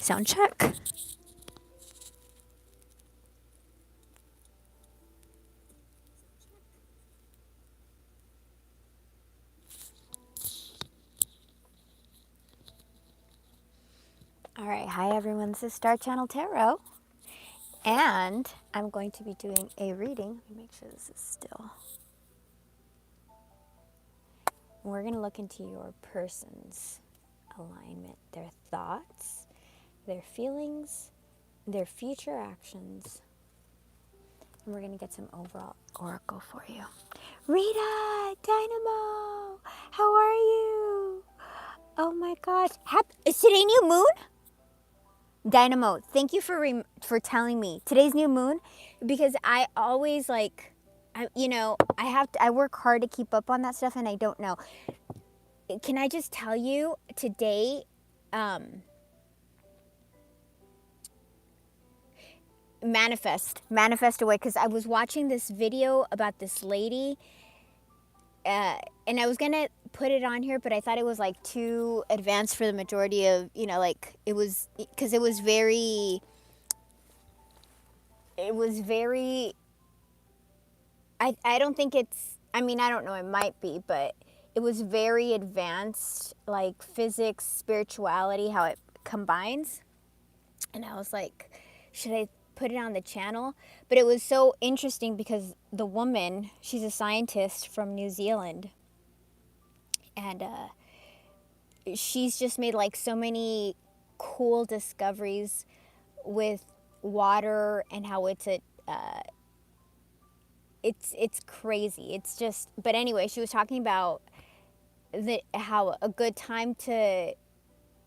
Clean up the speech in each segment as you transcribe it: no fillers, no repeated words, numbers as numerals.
Sound check. All right, hi everyone. This is Star Channel Tarot, and I'm going to be doing a reading. Let me make sure this is still. We're going to look into your person's alignment, their thoughts, their feelings, their future actions, and we're going to get some overall oracle for you. Rita, Dynamo, how are you? Oh my gosh, is today new moon? Dynamo, thank you for telling me today's new moon, because I always I work hard to keep up on that stuff and I don't know. Can I just tell you today, manifest away, because I was watching this video about this lady, and I was gonna put it on here, but I thought it was like too advanced for the majority of, it was, because it was very I don't think it's, I mean, I don't know, it might be, but it was very advanced, like physics, spirituality, how it combines. And I was like, should I put it on the channel? But it was so interesting because the woman, she's a scientist from New Zealand. And she's just made like so many cool discoveries with water and how it's crazy. It's just, but anyway, she was talking about how a good time to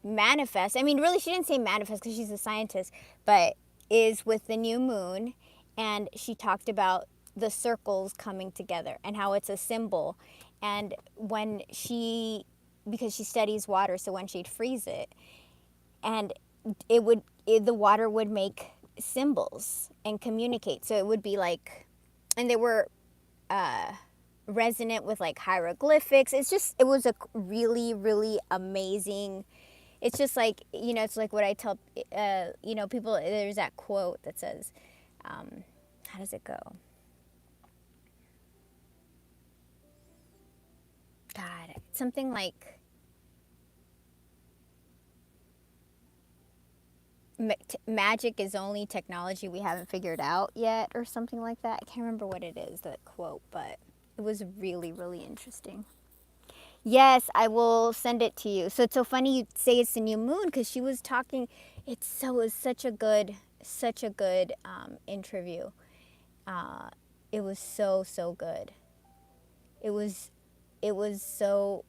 manifest. I mean, really, she didn't say manifest because she's a scientist, but is with the new moon, and she talked about the circles coming together and how it's a symbol. And when because she studies water, so when she'd freeze it, and the water would make symbols and communicate. So it would be like, and they were resonant with like hieroglyphics. It was a really, really amazing. It's just like, it's like what I tell, people. There's that quote that says, how does it go? God, something like, magic is only technology we haven't figured out yet, or something like that. I can't remember what it is, that quote, but it was really, really interesting. Yes, I will send it to you. So it's so funny you say it's the new moon, because she was talking. It was such a good, interview. It was so good. It was, it was so,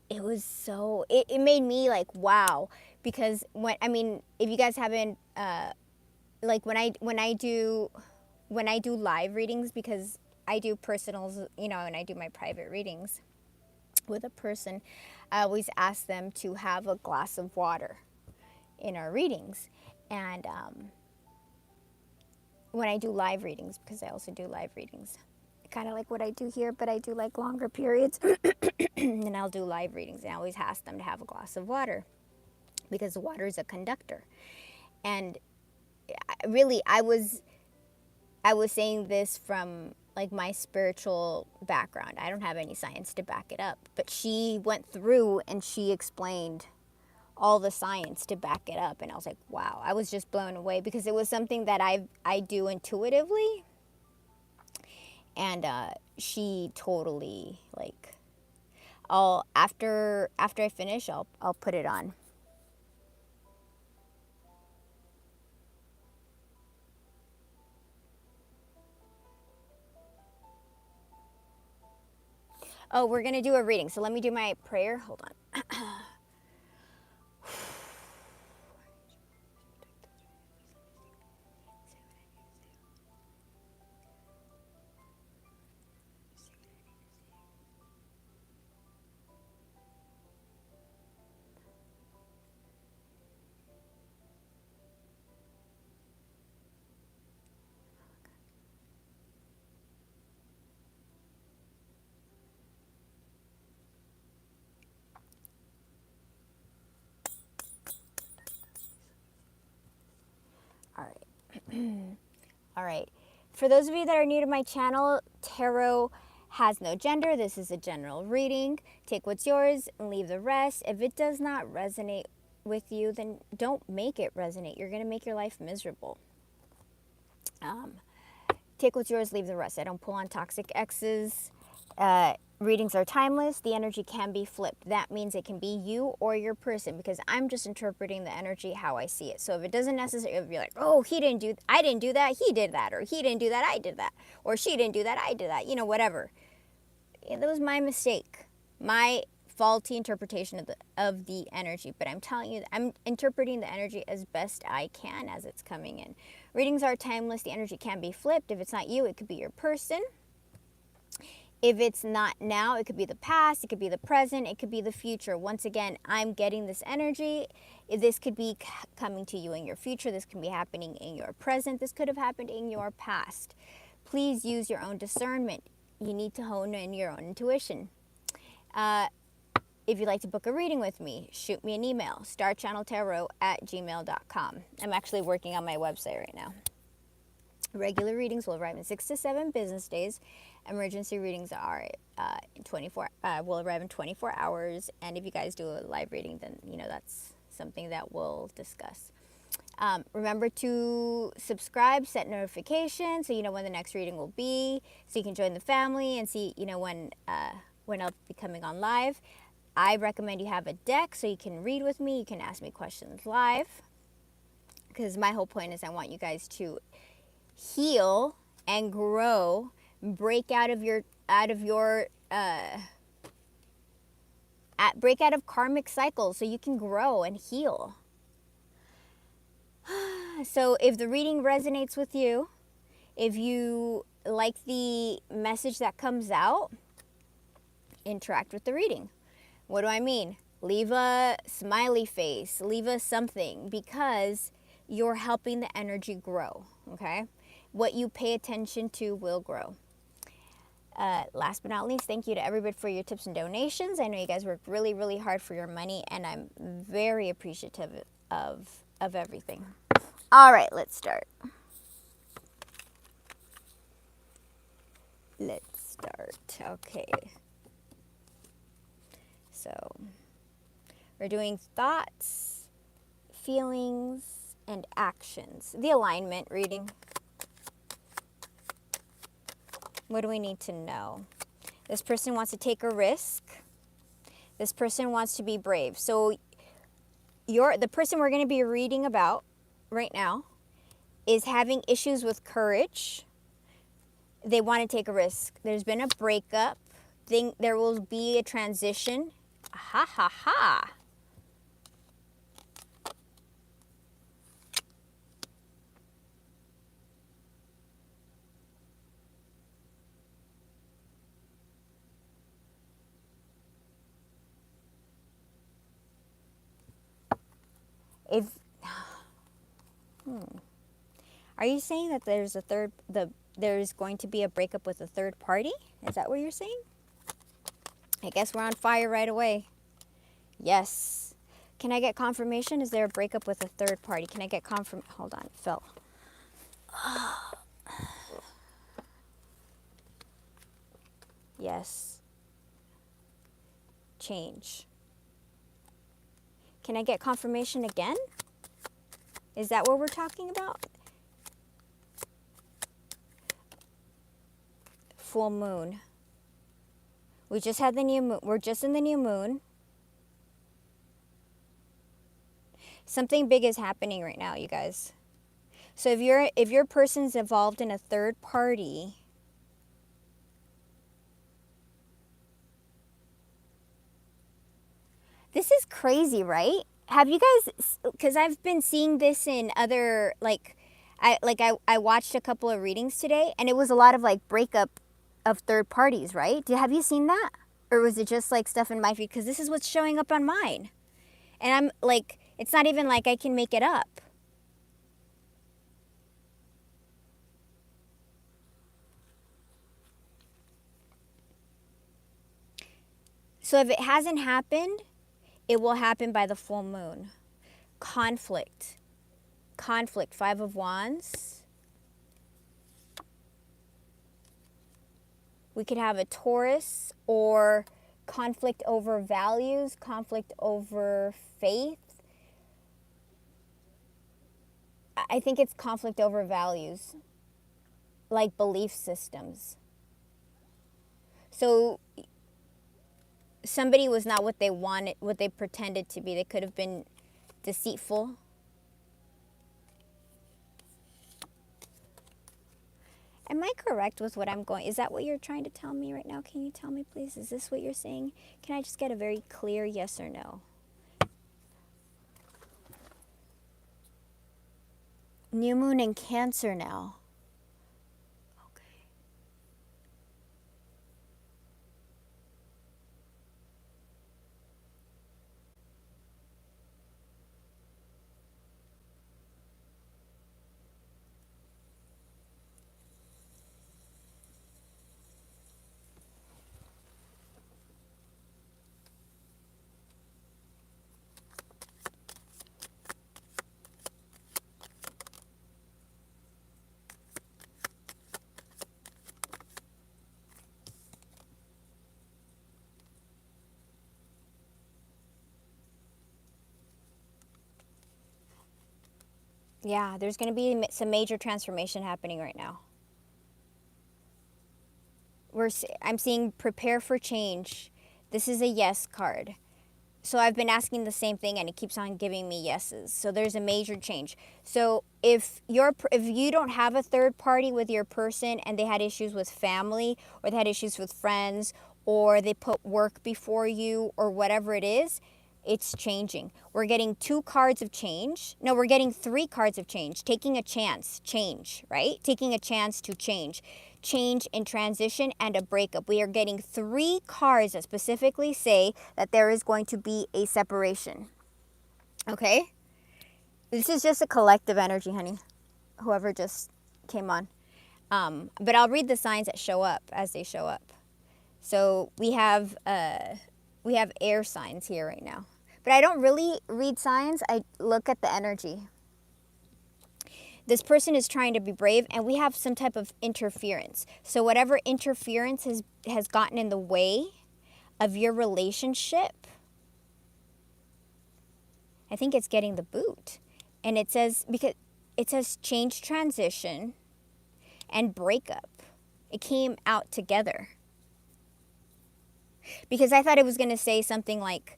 it made me like, wow, because if you guys haven't, like when I do live readings, because I do personals, and I do my private readings with a person, I always ask them to have a glass of water in our readings. And when I do live readings, because I also do live readings, kind of like what I do here, but I do like longer periods. And I'll do live readings, and I always ask them to have a glass of water, because water is a conductor. And really, I was saying this from like my spiritual background. I don't have any science to back it up, but she went through and she explained all the science to back it up, and I was like, wow, I was just blown away, because it was something that I do intuitively. And she totally, like, after I finish, I'll put it on. Oh, we're gonna do a reading, so let me do my prayer. Hold on. All right. For those of you that are new to my channel, tarot has no gender. This is a general reading. Take what's yours and leave the rest. If it does not resonate with you, then don't make it resonate. You're going to make your life miserable. Take what's yours, leave the rest. I don't pull on toxic exes. Readings are timeless. The energy can be flipped. That means it can be you or your person, because I'm just interpreting the energy how I see it. So if it doesn't necessarily be like, oh, I didn't do that, he did that, or he didn't do that, I did that, or she didn't do that, I did that, whatever. That was my mistake, my faulty interpretation of the energy. But I'm telling you, I'm interpreting the energy as best I can as it's coming in. Readings are timeless. The energy can be flipped. If it's not you, it could be your person. If it's not now, it could be the past, it could be the present, it could be the future. Once again, I'm getting this energy. This could be coming to you in your future. This can be happening in your present. This could have happened in your past. Please use your own discernment. You need to hone in your own intuition. If you'd like to book a reading with me, shoot me an email, starchanneltarot@gmail.com. I'm actually working on my website right now. Regular readings will arrive in 6 to 7 business days. Emergency readings are will arrive in 24 hours. And if you guys do a live reading, then that's something that we'll discuss. Remember to subscribe, set notifications, so you know when the next reading will be, so you can join the family and see when I'll be coming on live. I recommend you have a deck so you can read with me. You can ask me questions live, because my whole point is I want you guys to heal and grow, break out of karmic cycles, so you can grow and heal. So if the reading resonates with you, if you like the message that comes out, interact with the reading. What do I mean? Leave a smiley face, leave a something, because you're helping the energy grow, okay? What you pay attention to will grow. Last but not least, thank you to everybody for your tips and donations. I know you guys work really, really hard for your money, and I'm very appreciative of everything. All right, let's start. Okay. So, we're doing thoughts, feelings, and actions. The alignment reading. What do we need to know? This person wants to take a risk. This person wants to be brave. So the person we're going to be reading about right now is having issues with courage. They want to take a risk. There's been a breakup. There will be a transition. Ha ha ha. Are you saying that there's going to be a breakup with a third party? Is that what you're saying? I guess we're on fire right away. Yes. Can I get confirmation? Is there a breakup with a third party? Can I get Hold on, it fell. Yes. Change. Can I get confirmation again? Is that what we're talking about? Full moon. We just had the new moon. We're just in the new moon. Something big is happening right now, you guys. So if your person's involved in a third party, this is crazy, right? Have you guys, because I've been seeing this in other, I watched a couple of readings today, and it was a lot of breakup of third parties, right? Have you seen that? Or was it just stuff in my feed? Because this is what's showing up on mine. And I'm it's not even like I can make it up. So if it hasn't happened, it will happen by the full moon. Conflict. 5 of Wands. We could have a Taurus, or conflict over values, conflict over faith. I think it's conflict over values, like belief systems. So somebody was not what they wanted, what they pretended to be. They could have been deceitful. Am I correct with what I'm going? Is that what you're trying to tell me right now? Can you tell me, please? Is this what you're saying? Can I just get a very clear yes or no? New moon in Cancer now. Okay. Yeah, there's going to be some major transformation happening right now. I'm seeing prepare for change. This is a yes card. So I've been asking the same thing and it keeps on giving me yeses. So there's a major change. So if you don't have a third party with your person and they had issues with family, or they had issues with friends, or they put work before you, or whatever it is, it's changing. We're getting 2 cards of change. No, we're getting 3 cards of change. Taking a chance, change, right? Taking a chance to change. Change in transition and a breakup. We are getting 3 cards that specifically say that there is going to be a separation. Okay? This is just a collective energy, honey. Whoever just came on. But I'll read the signs that show up as they show up. So we have air signs here right now. But I don't really read signs. I look at the energy. This person is trying to be brave, and we have some type of interference. So whatever interference has gotten in the way of your relationship, I think it's getting the boot. And it says, because it says change, transition, and breakup. It came out together. Because I thought it was going to say something like,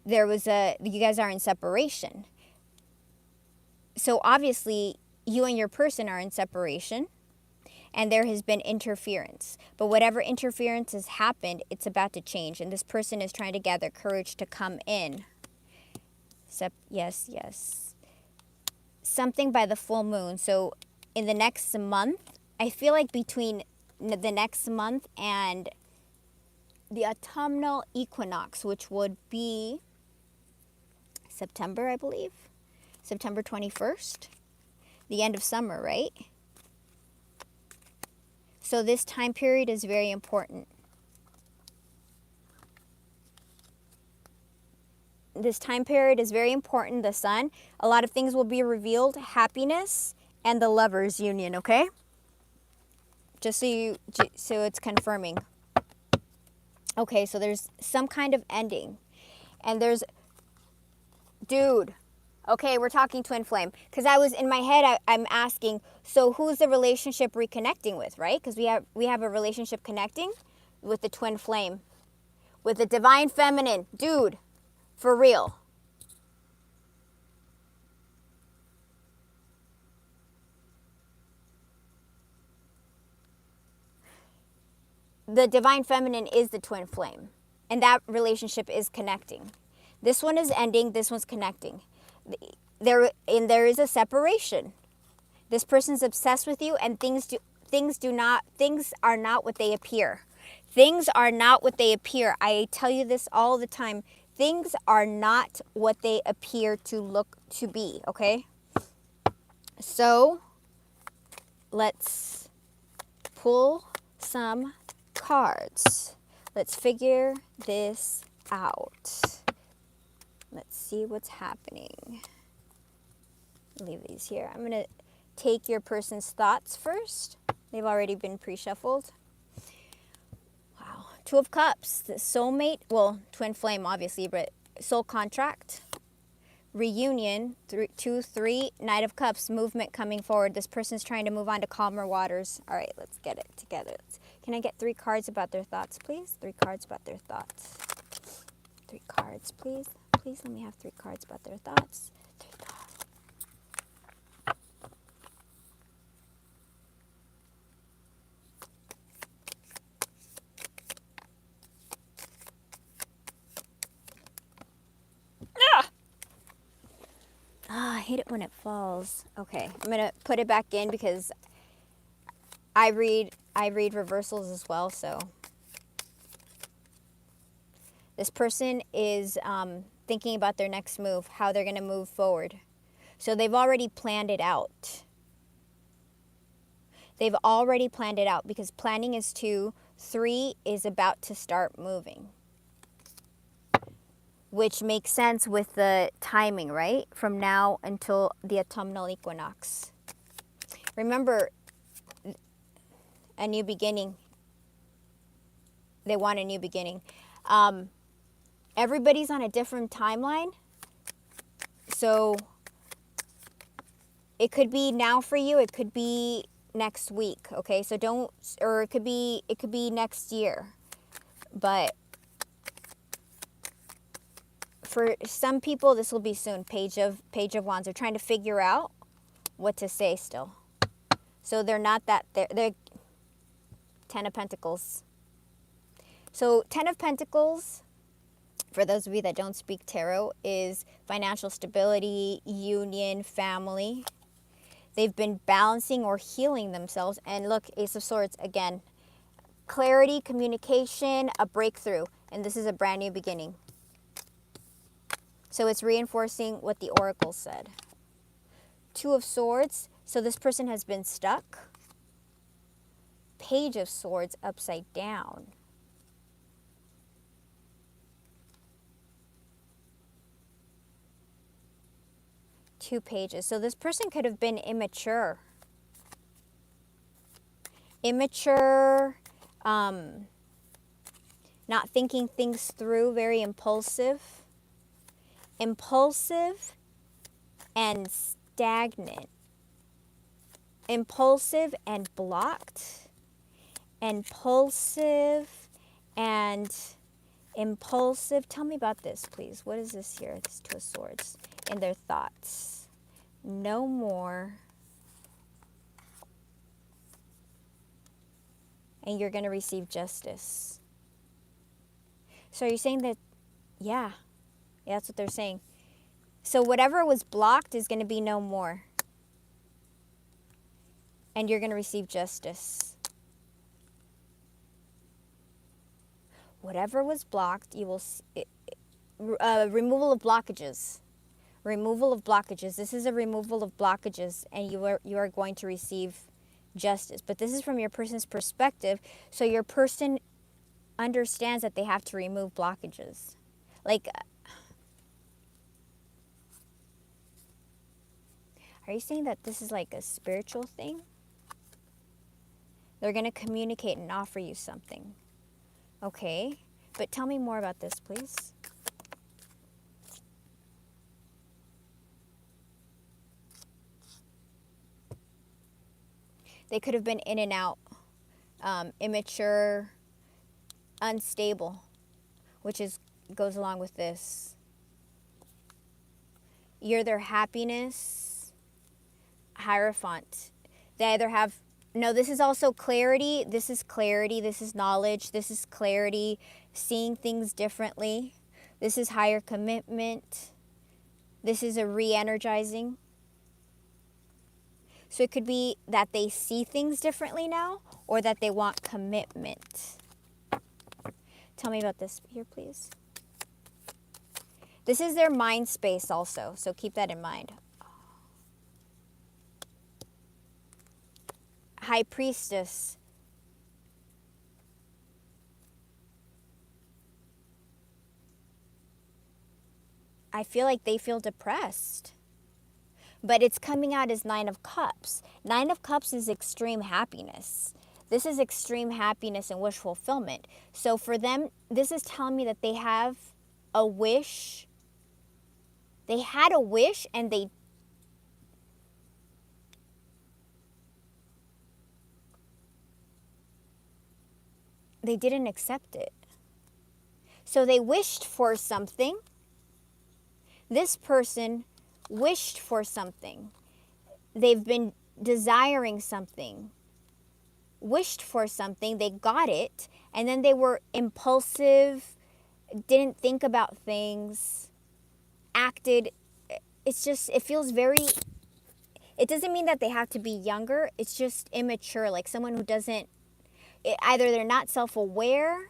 you guys are in separation. So obviously, you and your person are in separation, and there has been interference. But whatever interference has happened, it's about to change, and this person is trying to gather courage to come in. Yes. Something by the full moon. So in the next month, I feel like between the next month and the autumnal equinox, which would be September, I believe. September 21st. The end of summer, right? So this time period is very important. This time period is very important. The sun, a lot of things will be revealed. Happiness and the lovers union, okay? Just so it's confirming. Okay, so there's some kind of ending. And there's, dude, okay, we're talking twin flame. Because I was in my head, I'm asking, so who's the relationship reconnecting with, right? Because we have a relationship connecting with the twin flame. With the divine feminine. Dude, for real. The divine feminine is the twin flame. And that relationship is connecting. This one is ending, this one's connecting. There is a separation. This person's obsessed with you, and things are not what they appear. Things are not what they appear. I tell you this all the time. Things are not what they appear to be, okay? So, let's pull some cards. Let's figure this out. Let's see what's happening. Leave these here. I'm going to take your person's thoughts first. They've already been pre-shuffled. Wow. Two of Cups, the soulmate, well, twin flame obviously, but soul contract, reunion, 2, 3, Knight of Cups, movement coming forward. This person's trying to move on to calmer waters. All right, let's get it together. Can I get 3 cards about their thoughts, please? 3 cards about their thoughts. 3 cards, please. Please let me have 3 cards about their thoughts. 3 cards. Ah, I hate it when it falls. Okay, I'm gonna put it back in because I read reversals as well. So this person is thinking about their next move, how they're gonna move forward. So they've already planned it out. They've already planned it out because planning is 2, 3 is about to start moving. Which makes sense with the timing, right? From now until the autumnal equinox. Remember, a new beginning. They want a new beginning. Everybody's on a different timeline. So it could be now for you. It could be next week. Okay, so don't, or it could be next year. But for some people, this will be soon. Page of Wands. They're trying to figure out what to say still. So they're not that, they're 10 of Pentacles. So 10 of Pentacles, for those of you that don't speak tarot, is financial stability, union, family. They've been balancing or healing themselves. And look, Ace of Swords, again, clarity, communication, a breakthrough. And this is a brand new beginning. So it's reinforcing what the Oracle said. 2 of Swords. So this person has been stuck. Page of Swords upside down. Two pages. So this person could have been immature. Immature, not thinking things through, very impulsive. Impulsive and stagnant. Impulsive and blocked. Impulsive and impulsive. Tell me about this, please. What is this here? This 2 of Swords. In their thoughts. No more. And you're going to receive justice. So are you saying that, yeah, that's what they're saying. So whatever was blocked is going to be no more. And you're going to receive justice. Whatever was blocked, you will see, removal of blockages. Removal of blockages. This is a removal of blockages, and you are going to receive justice. But this is from your person's perspective, so your person understands that they have to remove blockages. Like, are you saying that this is like a spiritual thing? They're going to communicate and offer you something. Okay, but tell me more about this, please. They could have been in and out, immature, unstable, which goes along with this. You're their happiness, Hierophant. They either have, no, this is also clarity. This is clarity. This is knowledge. This is clarity, seeing things differently. This is higher commitment. This is a re-energizing. So it could be that they see things differently now, or that they want commitment. Tell me about this here, please. This is their mind space also, so keep that in mind. High Priestess. I feel like they feel depressed. But it's coming out as Nine of Cups. Nine of Cups is extreme happiness. This is extreme happiness and wish fulfillment. So for them, this is telling me that they have a wish. They had a wish and they didn't accept it. So they wished for something. This person wished for something. They've been desiring something, wished for something, they got it, and then they were impulsive, didn't think about things, acted. It's just, it feels very, it doesn't mean that they have to be younger. It's just immature, like someone who doesn't, either they're not self-aware,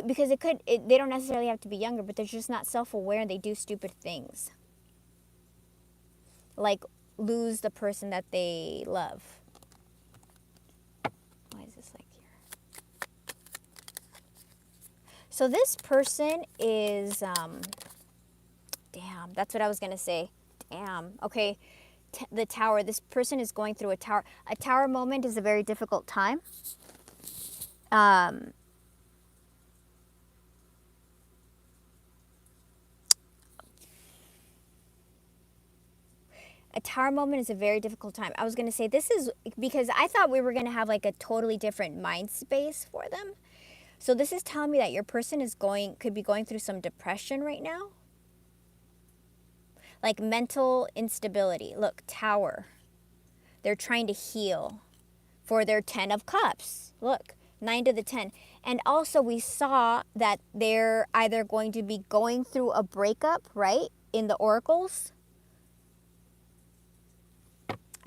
because they don't necessarily have to be younger, but they're just not self-aware and they do stupid things. Like lose the person that they love. Why is this like here? So this person is, damn, that's what I was going to say. Damn. Okay. The Tower. This person is going through a tower. A tower moment is a very difficult time. A tower moment is a very difficult time. I was going to say this is because I thought we were going to have like a totally different mind space for them. So this is telling me that your person could be going through some depression right now. Like mental instability. Look, Tower. They're trying to heal for their 10 of Cups. Look, 9 to the 10. And also we saw that they're either going to be going through a breakup, right? In the oracles.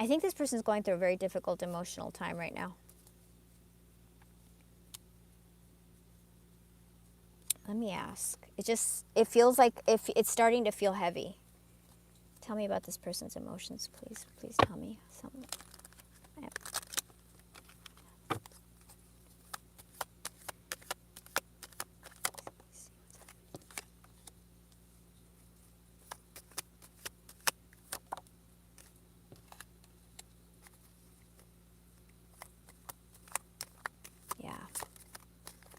I think this person's going through a very difficult emotional time right now. Let me ask. It feels like if it's starting to feel heavy. Tell me about this person's emotions, please. Please tell me something. Yeah.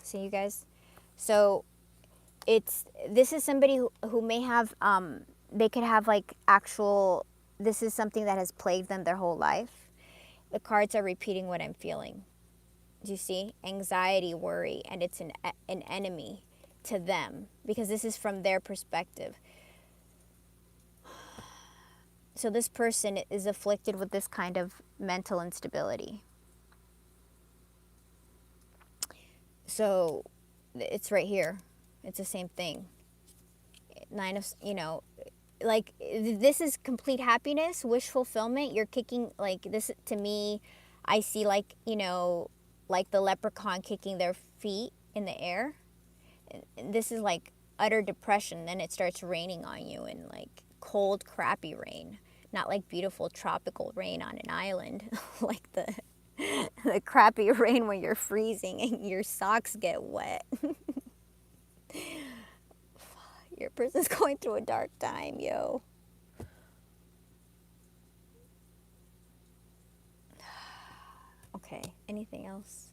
See, you guys? So this is somebody who may have, they could have like this is something that has plagued them their whole life. The cards are repeating what I'm feeling. Do you see? Anxiety, worry, and it's an enemy to them because this is from their perspective. So this person is afflicted with this kind of mental instability. So it's right here. It's the same thing. 9 of, like this is complete happiness, wish fulfillment. You're kicking, like this to me, I see like, like the leprechaun kicking their feet in the air. This is like utter depression. Then it starts raining on you in like cold, crappy rain. Not like beautiful tropical rain on an island, like the crappy rain where you're freezing and your socks get wet. Your person's going through a dark time, yo. Okay, anything else?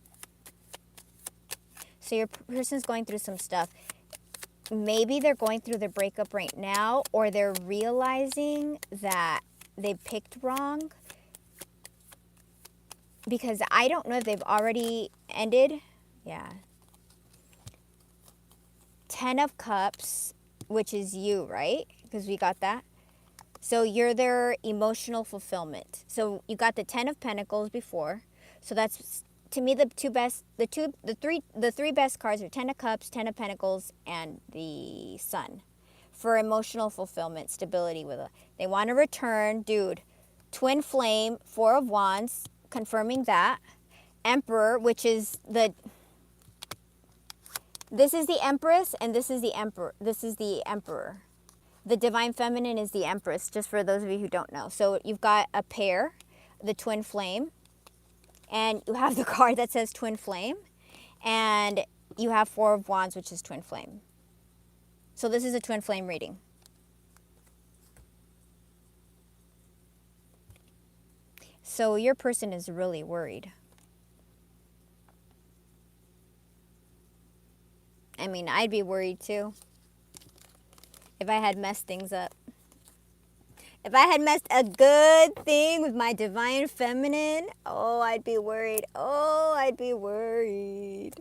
So your person's going through some stuff. Maybe they're going through the breakup right now, or they're realizing that they picked wrong. Because I don't know if they've already ended. Yeah. 10 of Cups, which is you, right? Because we got that. So you're their emotional fulfillment. So you got the 10 of Pentacles before. So that's, to me, the three best cards are 10 of Cups, 10 of Pentacles, and the Sun. For emotional fulfillment, stability with they want to return, dude. Twin Flame, 4 of Wands, confirming that. Emperor, which is this is the Empress and this is the Emperor. This is the Emperor. The Divine Feminine is the Empress, just for those of you who don't know. So you've got a pair, the Twin Flame, and you have the card that says Twin Flame, and you have 4 of Wands, which is Twin Flame. So this is a twin flame reading. So your person is really worried. I mean, I'd be worried too if I had messed things up. If I had messed a good thing with my divine feminine, oh, I'd be worried. Oh, I'd be worried.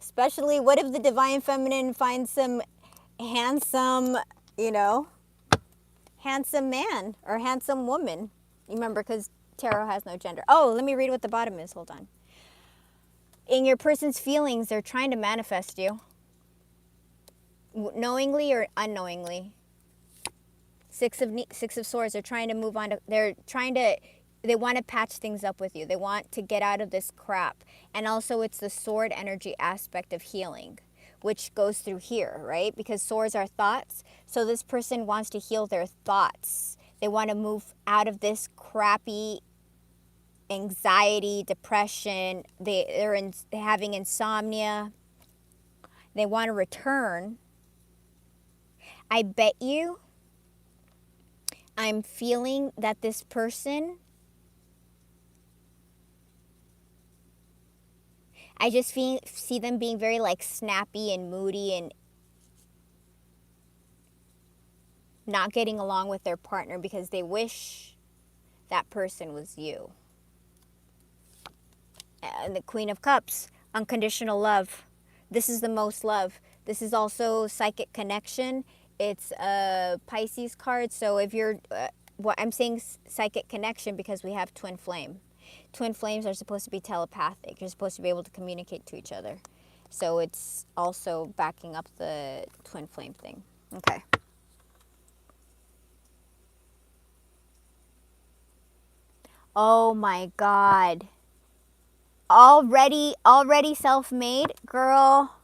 Especially, what if the divine feminine finds some handsome, you know, handsome man or handsome woman? You remember, because tarot has no gender. Oh, let me read what the bottom is. Hold on. In your person's feelings, they're trying to manifest you. Knowingly or unknowingly. Six of Swords. They're trying to move on to. They want to patch things up with you. They want to get out of this crap. And also, it's the sword energy aspect of healing, which goes through here, right? Because swords are thoughts. So this person wants to heal their thoughts. They want to move out of this crappy anxiety, depression. They're having insomnia. They want to return. I bet you I'm feeling that this person, I just see them being very like snappy and moody and not getting along with their partner because they wish that person was you. And the Queen of Cups, unconditional love. This is the most love. This is also psychic connection. It's a Pisces card. So if you're, I'm saying psychic connection because we have twin flame. Twin flames are supposed to be telepathic. You're supposed to be able to communicate to each other. So it's also backing up the twin flame thing. Okay. Oh my God. Already self-made, girl.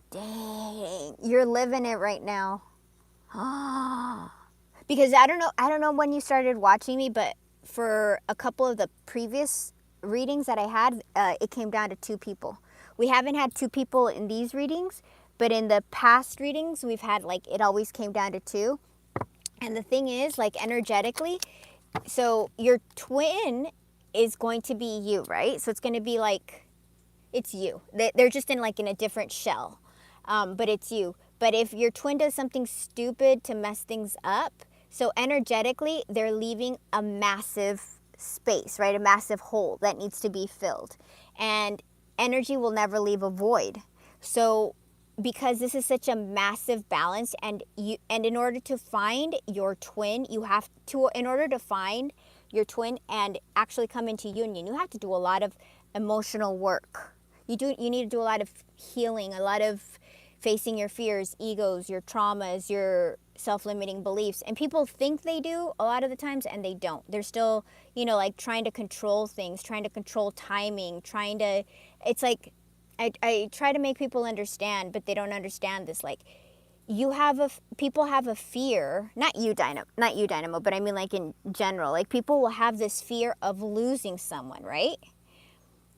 Dang, you're living it right now. Because I don't know when you started watching me, but for a couple of the previous readings that I had, it came down to 2 people. We haven't had 2 people in these readings, but in the past readings, we've had like, it always came down to 2. And the thing is, like energetically, so your twin is going to be you, right? So it's going to be like, it's you. They're just in like in a different shell, but it's you. But if your twin does something stupid to mess things up, so energetically, they're leaving a massive space, right? A massive hole that needs to be filled. And energy will never leave a void. So because this is such a massive balance, and in order to find your twin, in order to find your twin and actually come into union, you have to do a lot of emotional work. You need to do a lot of healing, a lot of facing your fears, egos, your traumas, your self-limiting beliefs. And people think they do a lot of the times, and they don't. They're still, like trying to control things, trying to control timing, it's like, I try to make people understand, but they don't understand this. Like, people have a fear, not you Dynamo, but I mean like in general, like people will have this fear of losing someone, right?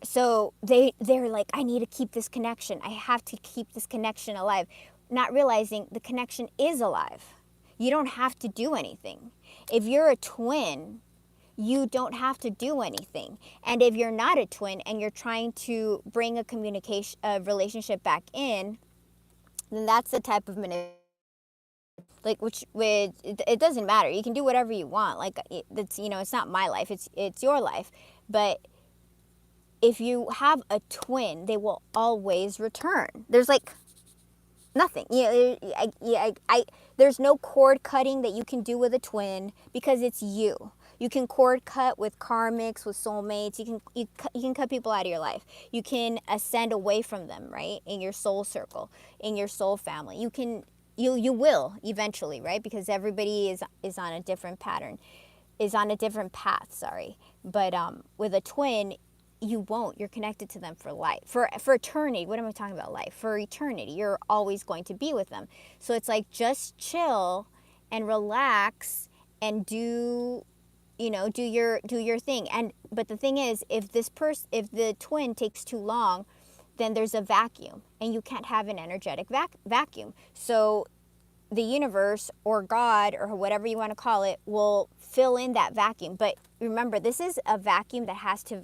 So they're like, I need to keep this connection. I have to keep this connection alive. Not realizing the connection is alive. You don't have to do anything. If you're a twin, you don't have to do anything. And if you're not a twin and you're trying to bring a relationship back in, then that's the type of manipulation. Like, it doesn't matter. You can do whatever you want. Like, it's not my life. It's your life. But if you have a twin, they will always return. There's like nothing. There's no cord cutting that you can do with a twin because it's you. You can cord cut with karmics, with soulmates. You can cut people out of your life. You can ascend away from them, right? In your soul circle, in your soul family. You will eventually, right? Because everybody is on a different pattern, is on a different path. Sorry, but with a twin, you won't. You're connected to them for life, for eternity. What am I talking about? Life, for eternity. You're always going to be with them. So it's like, just chill and relax and do, you know, do your thing. And but the thing is, if if the twin takes too long, then there's a vacuum, and you can't have an energetic vacuum. So the universe or God or whatever you want to call it will fill in that vacuum. But remember, this is a vacuum that has to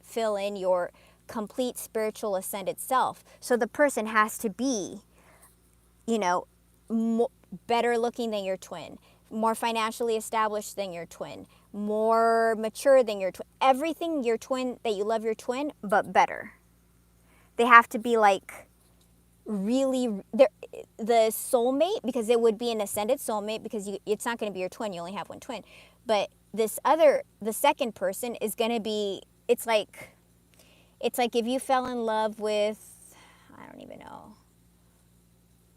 fill in your complete spiritual ascended self. So the person has to be, you know, better looking than your twin, more financially established than your twin, more mature than your twin. Everything your twin, that you love your twin, but better. They have to be like really the soulmate, because it would be an ascended soulmate, because it's not going to be your twin. You only have one twin. But the second person is going to be, it's like if you fell in love with, I don't even know,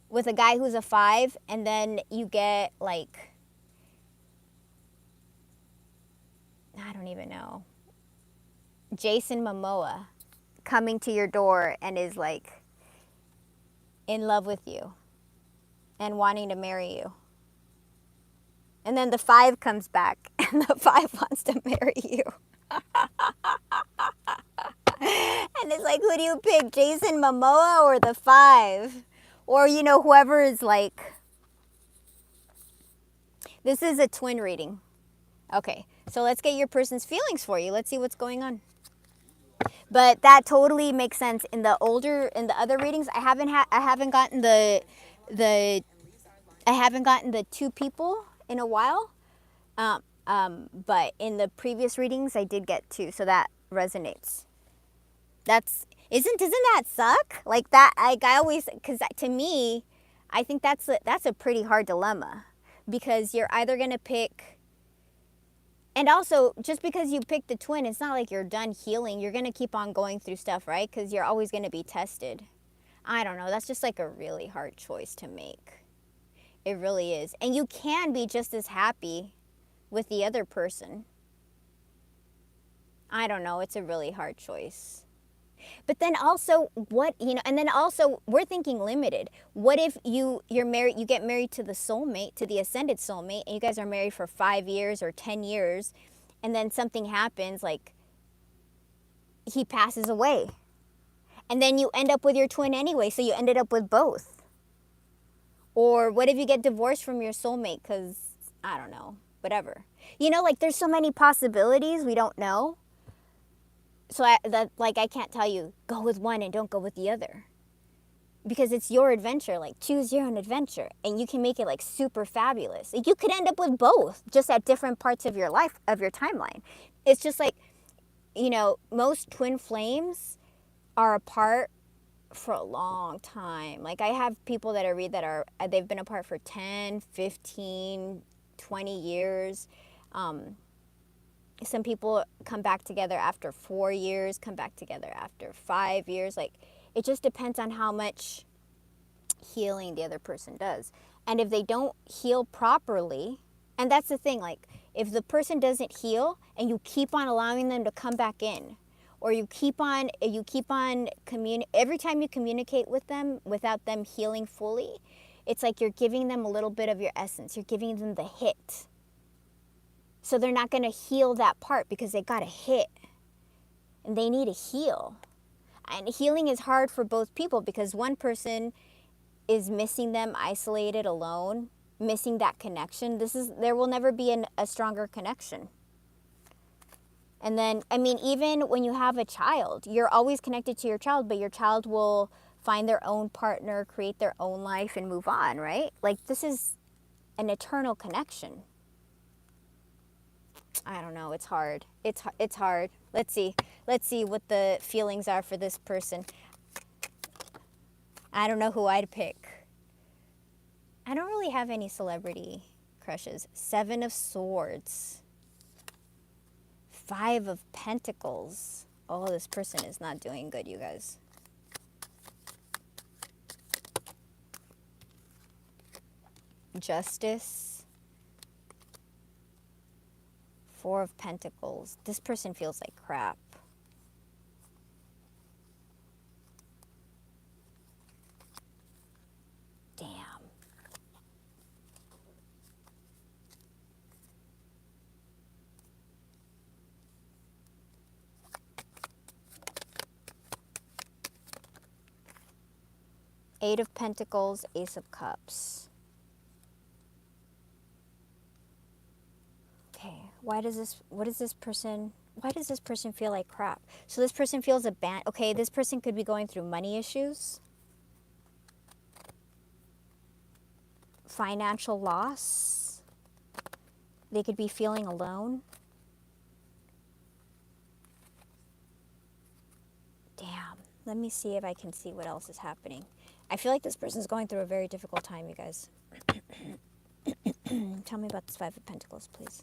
with a guy who's a 5, and then you get like, I don't even know, Jason Momoa coming to your door and is like in love with you and wanting to marry you. And then the 5 comes back and the 5 wants to marry you. And it's like, who do you pick, Jason Momoa or the 5? Or, you know, whoever is like, this is a twin reading. Okay, so let's get your person's feelings for you. Let's see what's going on. But that totally makes sense. In the other readings, I haven't gotten the 2 people in a while. But in the previous readings, I did get 2, so that resonates. Doesn't that suck? Like that, I always, because to me, I think that's a pretty hard dilemma, because you're either gonna pick, and also just because you picked the twin, it's not like you're done healing. You're gonna keep on going through stuff, right? Because you're always gonna be tested. I don't know. That's just like a really hard choice to make. It really is, and you can be just as happy with the other person. I don't know. It's a really hard choice. But then also, and then also we're thinking limited. What if you're married, you get married to the soulmate, to the ascended soulmate, and you guys are married for 5 years or 10 years, and then something happens, like he passes away. And then you end up with your twin anyway, so you ended up with both. Or what if you get divorced from your soulmate because, I don't know, whatever. You know, like there's so many possibilities we don't know. So I can't tell you, go with one and don't go with the other. Because it's your adventure, like choose your own adventure. And you can make it like super fabulous. Like, you could end up with both, just at different parts of your life, of your timeline. It's just like, you know, most twin flames are apart for a long time. Like I have people that I read that they've been apart for 10, 15, 20 years. Some people come back together after 4 years, come back together after 5 years. Like, it just depends on how much healing the other person does. And if they don't heal properly, and that's the thing, like, if the person doesn't heal and you keep on allowing them to come back in, or every time you communicate with them without them healing fully, it's like you're giving them a little bit of your essence. You're giving them the hit. So they're not going to heal that part because they got a hit. And they need to heal. And healing is hard for both people because one person is missing them, isolated, alone, missing that connection. There will never be a stronger connection. And then, I mean, even when you have a child, you're always connected to your child, but your child will find their own partner, create their own life, and move on, right? Like, this is an eternal connection. I don't know. It's hard. It's hard. Let's see what the feelings are for this person. I don't know who I'd pick. I don't really have any celebrity crushes. 7 of Swords. 5 of Pentacles. Oh, this person is not doing good, you guys. Justice. 4 of Pentacles. This person feels like crap. Damn. Eight of Pentacles, Ace of Cups. Okay, why does this person feel like crap? So this person feels abandoned. Okay, this person could be going through money issues, financial loss. They could be feeling alone. Damn. Let me see if I can see what else is happening. I feel like this person's going through a very difficult time, you guys. Tell me about this Five of Pentacles, please.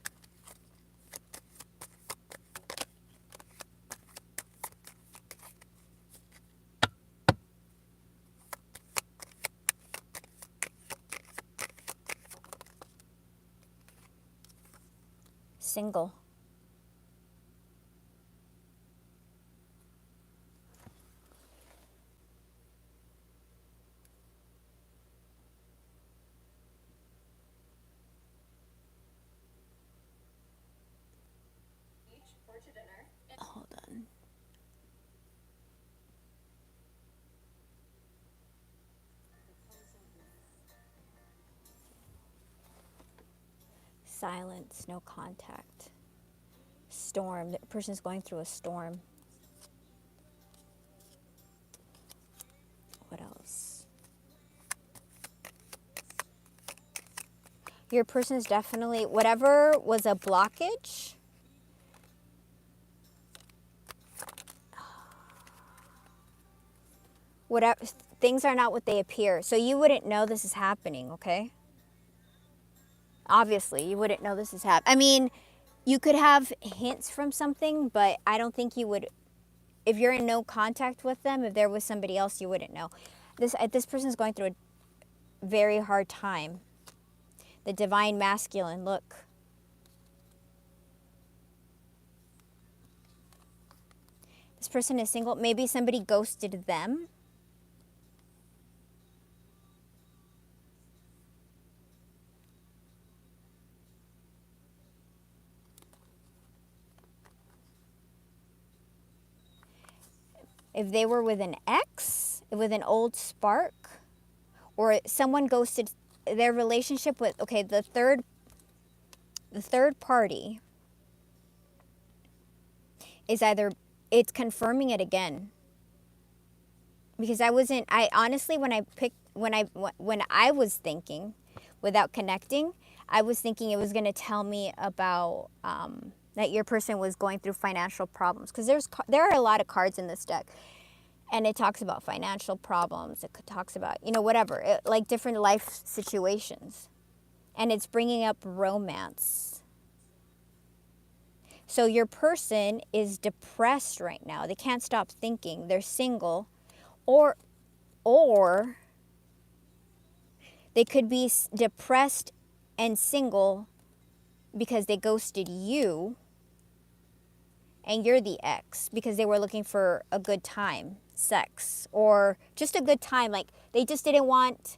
Single. Hold on. Silence, no contact. Storm. The person's going through a storm. What else? Your person's definitely, whatever was a blockage, whatever, things are not what they appear. So you wouldn't know this is happening, okay? Obviously, you wouldn't know this is happening. I mean, you could have hints from something, but I don't think you would, if you're in no contact with them, if there was somebody else, you wouldn't know. This person's going through a very hard time. The Divine Masculine, look. This person is single. Maybe somebody ghosted them. If they were with an ex, with an old spark, or someone ghosted their relationship with, okay, the third party is either, it's confirming it again. Because I honestly, when I was thinking, without connecting, I was thinking it was going to tell me about that your person was going through financial problems. Because there are a lot of cards in this deck. And it talks about financial problems. It talks about, whatever, like different life situations. And it's bringing up romance. So your person is depressed right now. They can't stop thinking. They're single. Or they could be depressed and single because they ghosted you and you're the ex because they were looking for a good time, sex, or just a good time. Like they just didn't want,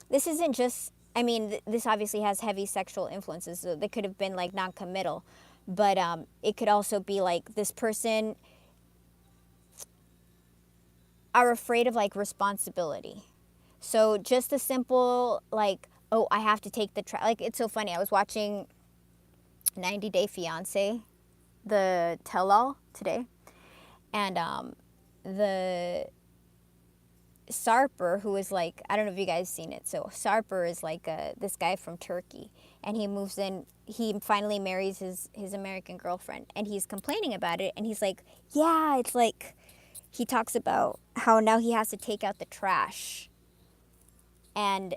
this isn't just, I mean, this obviously has heavy sexual influences. So they could have been like non-committal, but it could also be like this person are afraid of like responsibility. So just a simple like, oh, I have to take the trash. Like it's so funny. I was watching 90 Day Fiance, the tell-all today, and the Sarper, who is like, I don't know if you guys seen it. So Sarper is like this guy from Turkey, and he moves in. He finally marries his American girlfriend, and he's complaining about it. And he's like, yeah, it's like, he talks about how now he has to take out the trash. And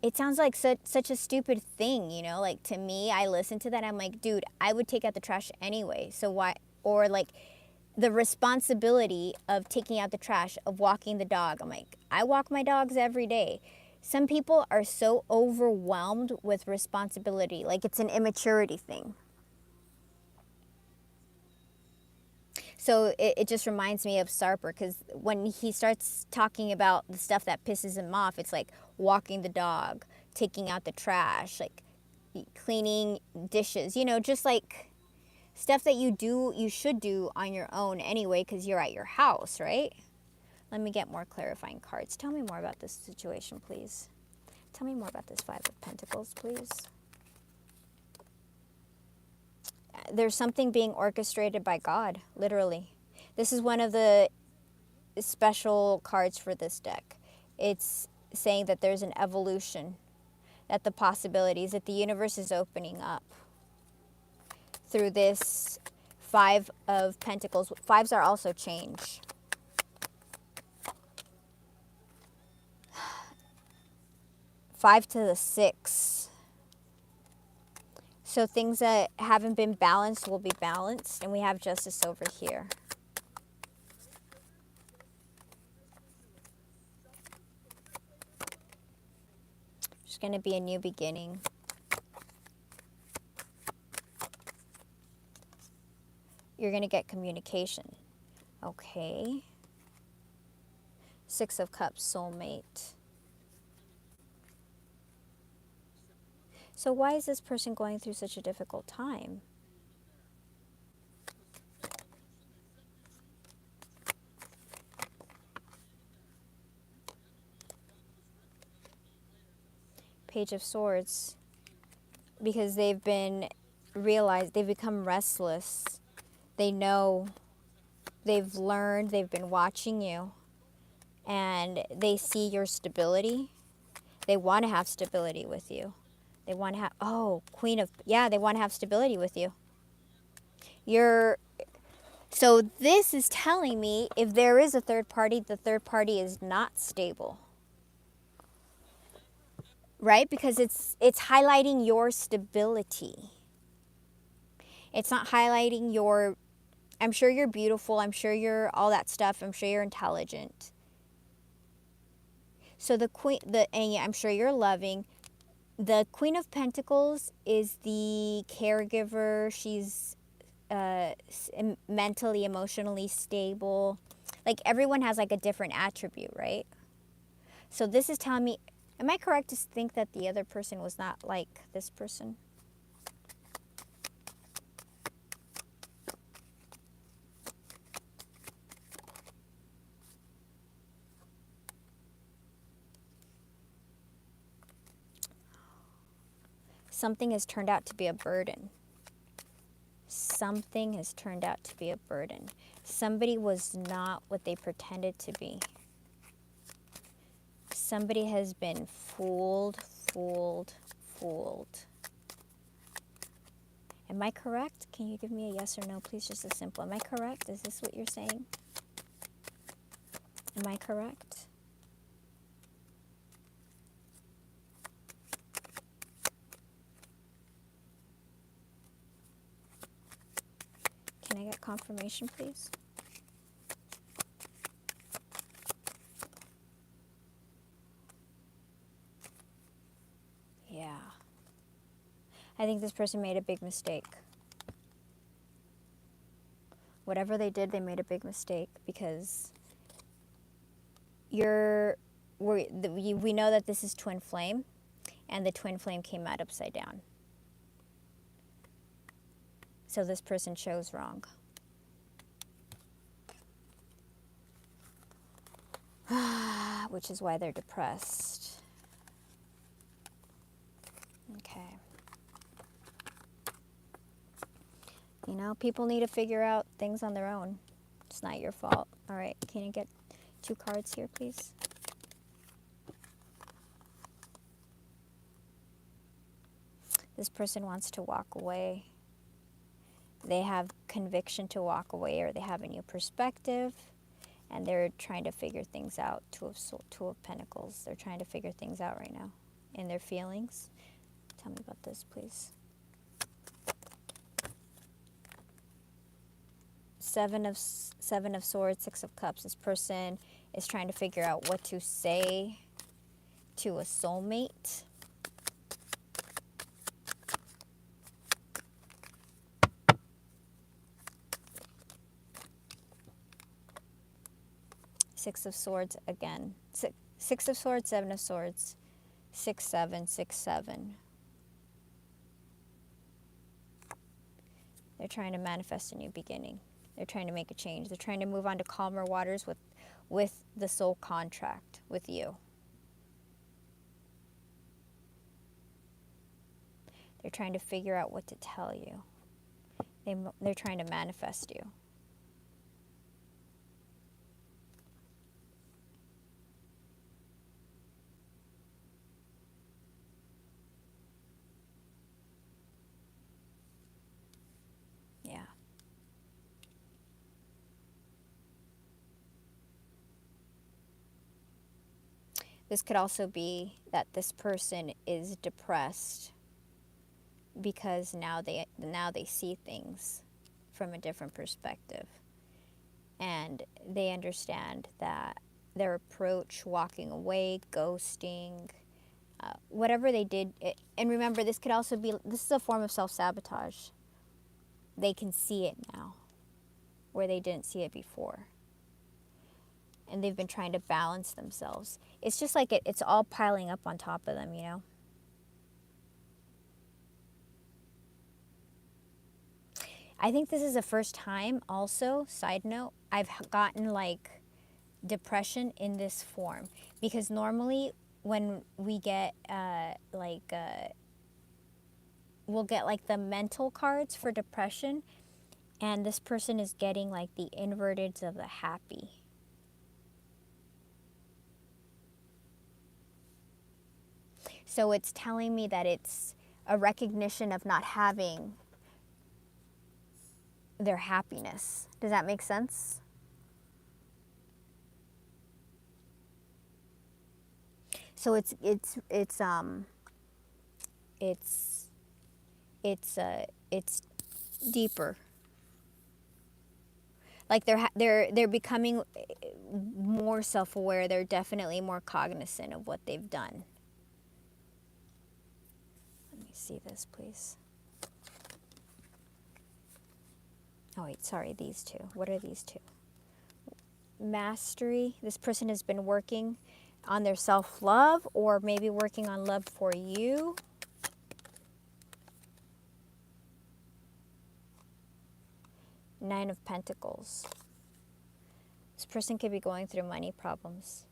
it sounds like such a stupid thing, like to me, I listen to that. I'm like, dude, I would take out the trash anyway. So why, or like the responsibility of taking out the trash, of walking the dog. I'm like, I walk my dogs every day. Some people are so overwhelmed with responsibility. Like it's an immaturity thing. So it just reminds me of Sarper, because when he starts talking about the stuff that pisses him off, it's like walking the dog, taking out the trash, like cleaning dishes, just like stuff that you should do on your own anyway, because you're at your house, right? Let me get more clarifying cards. Tell me more about this situation, please. Tell me more about this Five of Pentacles, please. There's something being orchestrated by God, literally. This is one of the special cards for this deck. It's saying that there's an evolution, that the possibilities, that the universe is opening up through this Five of Pentacles. Fives are also change. Five to the 6. So things that haven't been balanced will be balanced, and we have Justice over here. There's going to be a new beginning. You're going to get communication. Okay. Six of Cups, soulmate. So why is this person going through such a difficult time? Page of Swords. Because they've become restless. They know, they've learned, they've been watching you, and they see your stability. They want to have stability with you. They want to have, they want to have stability with you. So this is telling me if there is a third party, the third party is not stable. Right? Because it's highlighting your stability. It's not highlighting your, I'm sure you're beautiful, I'm sure you're all that stuff, I'm sure you're intelligent. So I'm sure you're loving. The Queen of Pentacles is the caregiver. She's mentally, emotionally stable. Like everyone has like a different attribute, right? So this is telling me, am I correct to think that the other person was not like this person? Something has turned out to be a burden. Something has turned out to be a burden. Somebody was not what they pretended to be. Somebody has been fooled. Am I correct? Can you give me a yes or no, please? Just a simple. Am I correct? Is this what you're saying? Am I correct? Can I get confirmation, please? Yeah. I think this person made a big mistake. Whatever they did, they made a big mistake because we know that this is twin flame, and the twin flame came out upside down. So this person chose wrong. Which is why they're depressed. Okay. You know, people need to figure out things on their own. It's not your fault. All right, can you get 2 cards here, please? This person wants to walk away. They have conviction to walk away, or they have a new perspective, and they're trying to figure things out. Two of Pentacles. They're trying to figure things out right now in their feelings. Tell me about this, please. Seven of Swords, Six of Cups. This person is trying to figure out what to say to a soulmate. Six of Swords again. Six of Swords, Seven of Swords. 6, 7, 6, 7. They're trying to manifest a new beginning. They're trying to make a change. They're trying to move on to calmer waters with the soul contract with you. They're trying to figure out what to tell you. They're trying to manifest you. Yeah. This could also be that this person is depressed because now they see things from a different perspective, and they understand that their approach, walking away, ghosting, whatever they did, and remember, this is a form of self-sabotage. They can see it now where they didn't see it before, and they've been trying to balance themselves. It's just like it's all piling up on top of them, you know. I think this is the first time also, side note, I've gotten like depression in this form, because normally when we get we'll get like the mental cards for depression, and this person is getting like the inverted of the happy. So it's telling me that it's a recognition of not having their happiness. Does that make sense? So it's deeper. Like they're becoming more self-aware. They're definitely more cognizant of what they've done. Let me see this, please. Oh wait, sorry, these two. What are these two? Mastery. This person has been working on their self-love, or maybe working on love for you. Nine of Pentacles. This person could be going through money problems.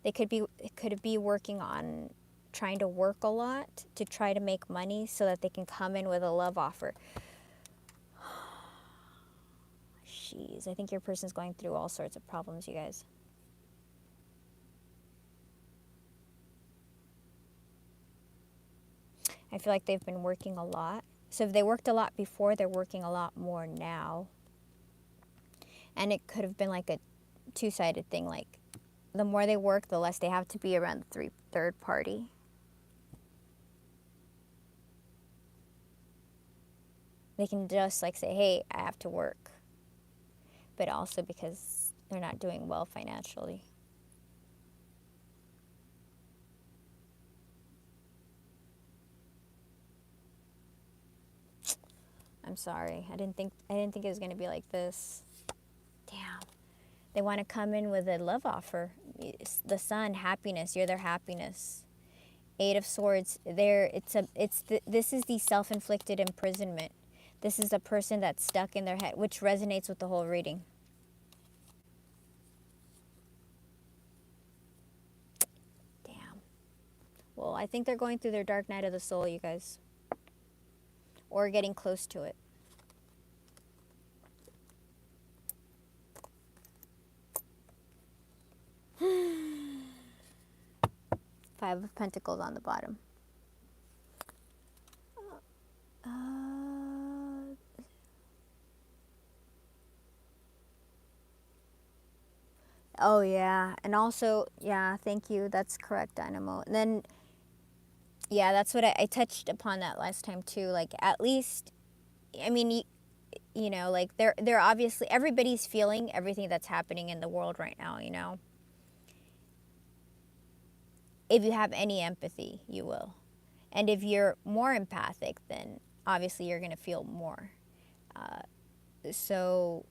They could be working on trying to work a lot to try to make money so that they can come in with a love offer. Jeez, I think your person's going through all sorts of problems, you guys. I feel like they've been working a lot. So if they worked a lot before, they're working a lot more now. And it could have been like a two-sided thing. Like the more they work, the less they have to be around the third party. They can just like say, hey, I have to work. But also because they're not doing well financially. I'm sorry. I didn't think it was going to be like this. Damn. They want to come in with a love offer. It's the Sun, happiness. You're their happiness. Eight of Swords. This is the self-inflicted imprisonment. This is a person that's stuck in their head, which resonates with the whole reading. Damn. Well, I think they're going through their dark night of the soul, you guys. Or getting close to it. Five of Pentacles on the bottom. Oh yeah, and also, yeah, thank you. That's correct, Dynamo. And then, yeah, that's what I touched upon that last time too. Like at least, I mean, you know, like they're obviously, everybody's feeling everything that's happening in the world right now. You know, if you have any empathy, you will, and if you're more empathic, then obviously you're gonna feel more. So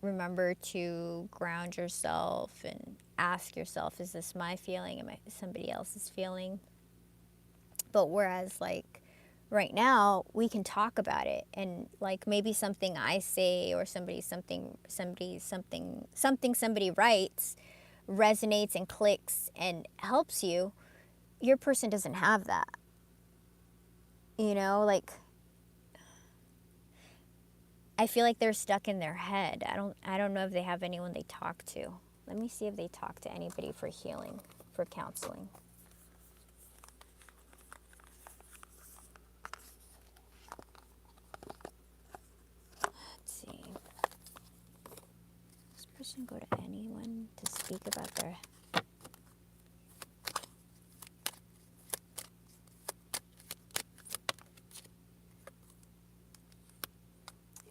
remember to ground yourself and ask yourself, is this my feeling? Am I somebody else's feeling? But whereas like right now we can talk about it, and like maybe something I say or somebody writes resonates and clicks and helps you. Your person doesn't have that. You know, like I feel like they're stuck in their head. I don't know if they have anyone they talk to. Let me see if they talk to anybody for healing, for counseling. Let's see. Does this person go to anyone to speak about their...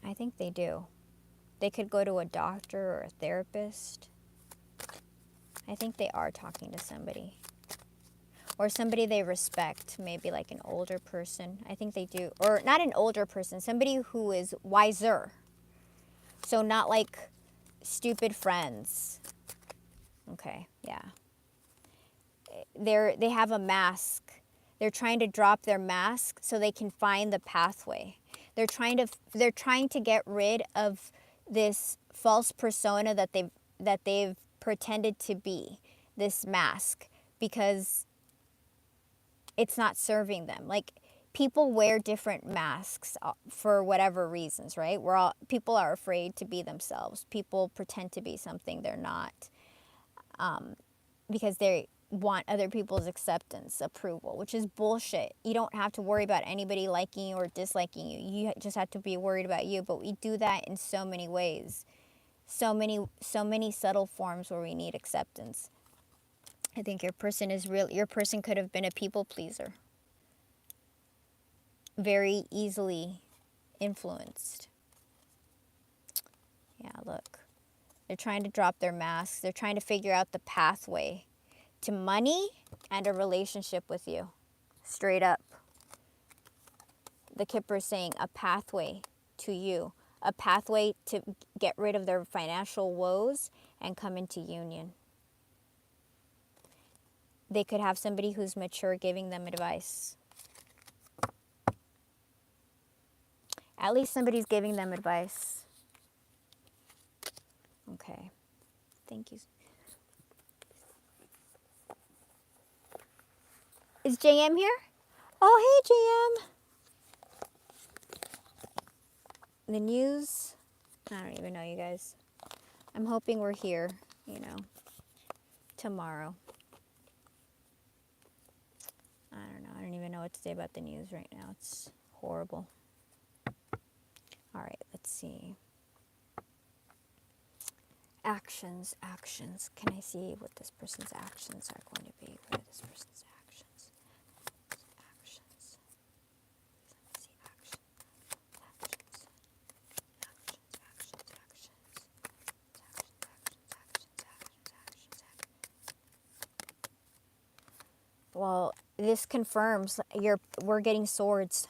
I think they do. They could go to a doctor or a therapist. I think they are talking to somebody. Or somebody they respect, maybe like an older person. I think they do. Or not an older person, somebody who is wiser. So not like stupid friends. Okay, yeah. They have a mask. They're trying to drop their mask so they can find the pathway. They're trying to get rid of this false persona that they've pretended to be, this mask, because it's not serving them. Like, people wear different masks for whatever reasons, right? People are afraid to be themselves. People pretend to be something they're not, because they want other people's acceptance, approval, which is bullshit. You don't have to worry about anybody liking you or disliking you. You just have to be worried about you. But we do that in so many ways, so many subtle forms where we need acceptance. I think your person is real. Your person could have been a people pleaser, very easily influenced. Yeah, look. They're trying to drop their masks. They're trying to figure out the pathway to money and a relationship with you. Straight up. The Kipper is saying a pathway to you. A pathway to get rid of their financial woes and come into union. They could have somebody who's mature giving them advice. At least somebody's giving them advice. Okay. Thank you. Is JM here? Oh, hey, JM. The news, I don't even know, you guys. I'm hoping we're here, tomorrow. I don't know. I don't even know what to say about the news right now. It's horrible. All right, let's see. Actions. Can I see what this person's actions are going to be? What are this person's actions? Actions. Let me see. Well, this confirms we're getting swords.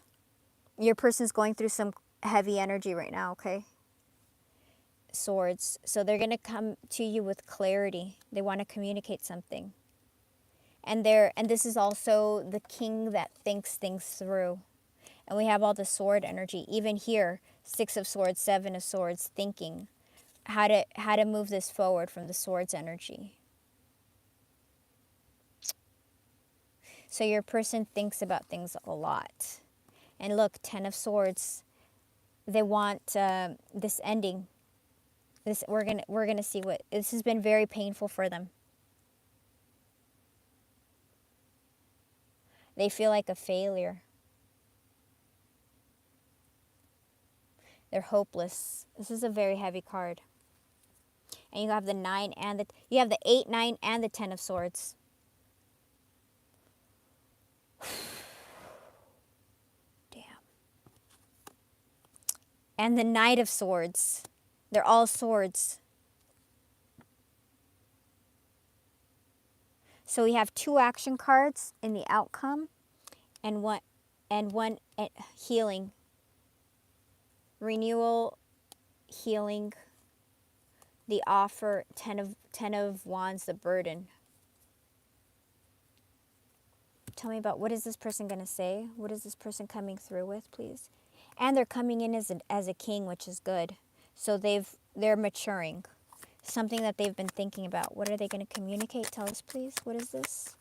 Your person's going through some heavy energy right now, okay? Swords. So they're going to come to you with clarity. They want to communicate something. And this is also the king that thinks things through. And we have all the sword energy. Even here, 6 of swords, 7 of swords, thinking how to move this forward from the swords energy. So your person thinks about things a lot. And look, 10 of swords, they want this ending. We're gonna see what this has been very painful for them. They feel like a failure. They're hopeless. This is a very heavy card. And you have the 9 and you have the 8, 9, and the 10 of swords. Damn. And the Knight of Swords. They're all swords. So we have 2 action cards in the outcome, and one healing. Renewal, healing, the offer, 10 of Wands, the burden. Tell me about, what is this person going to say? What is this person coming through with, please? And they're coming in as a king, which is good. So they're maturing. Something that they've been thinking about. What are they going to communicate? Tell us, please. What is this?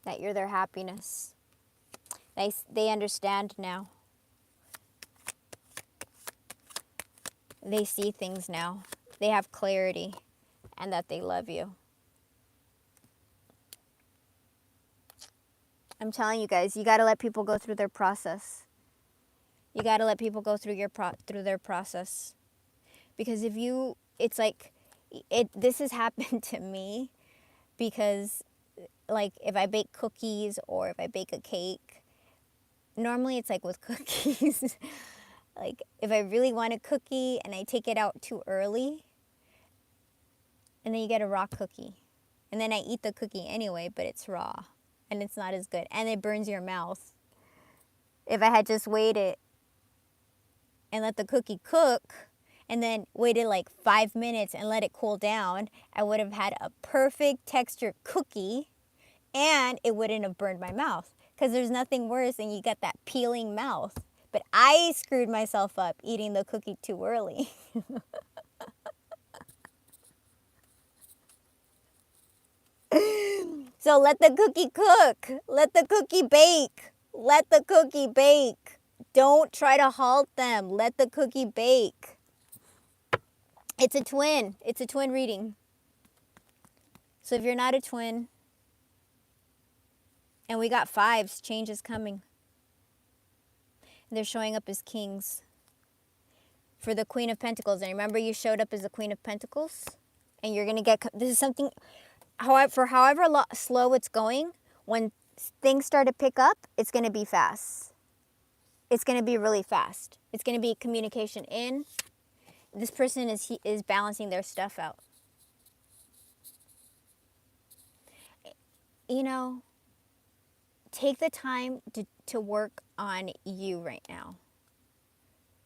That you're their happiness. They understand now. They see things now. They have clarity, and that they love you. I'm telling you guys, you got to let people go through their process. You got to let people go through through their process. Because if you, it's like, this has happened to me because, like, if I bake cookies or if I bake a cake, normally it's like with cookies, like if I really want a cookie and I take it out too early, and then you get a raw cookie. And then I eat the cookie anyway, but it's raw and it's not as good. And it burns your mouth. If I had just waited and let the cookie cook, and then waited like 5 minutes and let it cool down, I would have had a perfect textured cookie, and it wouldn't have burned my mouth. Because there's nothing worse than you get that peeling mouth. But I screwed myself up eating the cookie too early. So let the cookie cook. Let the cookie bake. Let the cookie bake. Don't try to halt them. Let the cookie bake. It's a twin. It's a twin reading. So if you're not a twin, and we got 5s, change is coming. And they're showing up as kings. For the Queen of Pentacles. And remember, you showed up as the Queen of Pentacles? And you're going to get, this is something, however slow it's going, when things start to pick up, it's going to be fast. It's going to be really fast. It's going to be communication in. This person is balancing their stuff out. You know, take the time to work on you right now.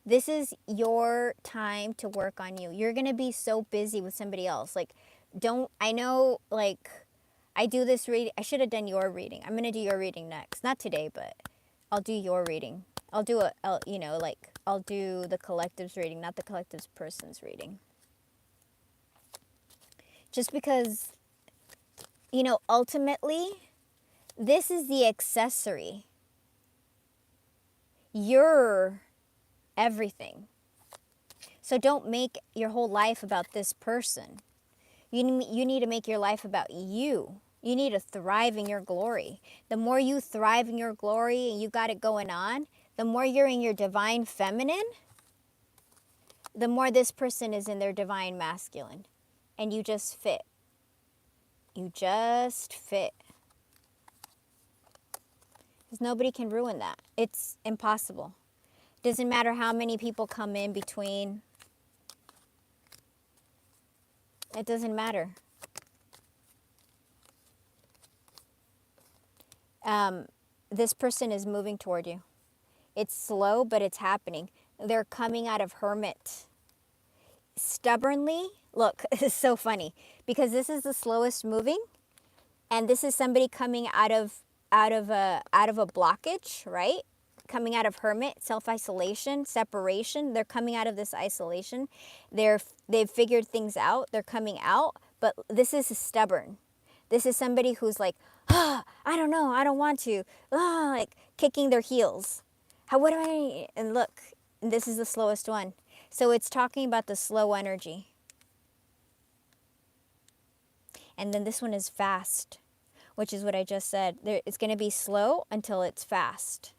This is your time to work on you. You're going to be so busy with somebody else. Like, I know, like, I do this reading. I should have done your reading. I'm going to do your reading next. Not today, but I'll do your reading. I'll do I'll do the collective's reading, not the collective's person's reading. Just because, ultimately, this is the accessory. You're everything. So don't make your whole life about this person. You need to make your life about you. You need to thrive in your glory. The more you thrive in your glory and you got it going on, the more you're in your divine feminine, the more this person is in their divine masculine. And you just fit. You just fit. Because nobody can ruin that. It's impossible. Doesn't matter how many people come in between. It doesn't matter. This person is moving toward you. It's slow, but it's happening. They're coming out of hermit. Stubbornly. Look, this is so funny. Because this is the slowest moving. And this is somebody coming out of a blockage, right? Coming out of hermit, self-isolation, separation. They're coming out of this isolation. They've figured things out. They're coming out. But this is stubborn. This is somebody who's like, I don't know. I don't want to. Like kicking their heels. What do I... And look, this is the slowest one. So it's talking about the slow energy. And then this one is fast, which is what I just said. It's going to be slow until it's fast.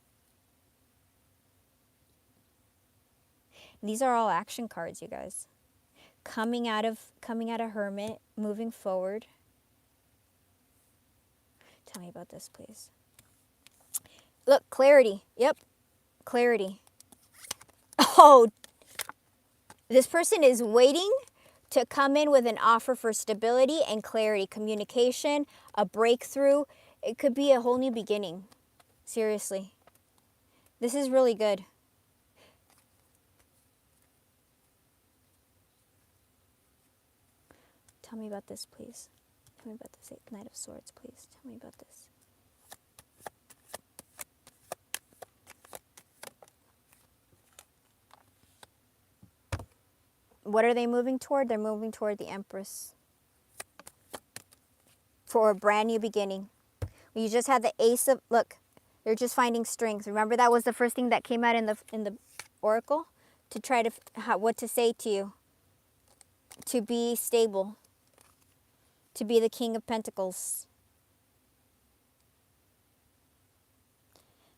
These are all action cards, you guys. Coming out of hermit, moving forward. Tell me about this, please. Look, clarity. Yep, clarity. Oh, this person is waiting to come in with an offer for stability and clarity, communication, a breakthrough. It could be a whole new beginning. Seriously. This is really good. Tell me about this, please. Tell Tell me about this Knight of Swords, please. Tell me about this. What are they moving toward? They're moving toward the Empress. For a brand new beginning. You just had the Ace of, look, they're just finding strength. Remember that was the first thing that came out in the oracle? To try to, what to say to you. To be stable. To be the King of Pentacles.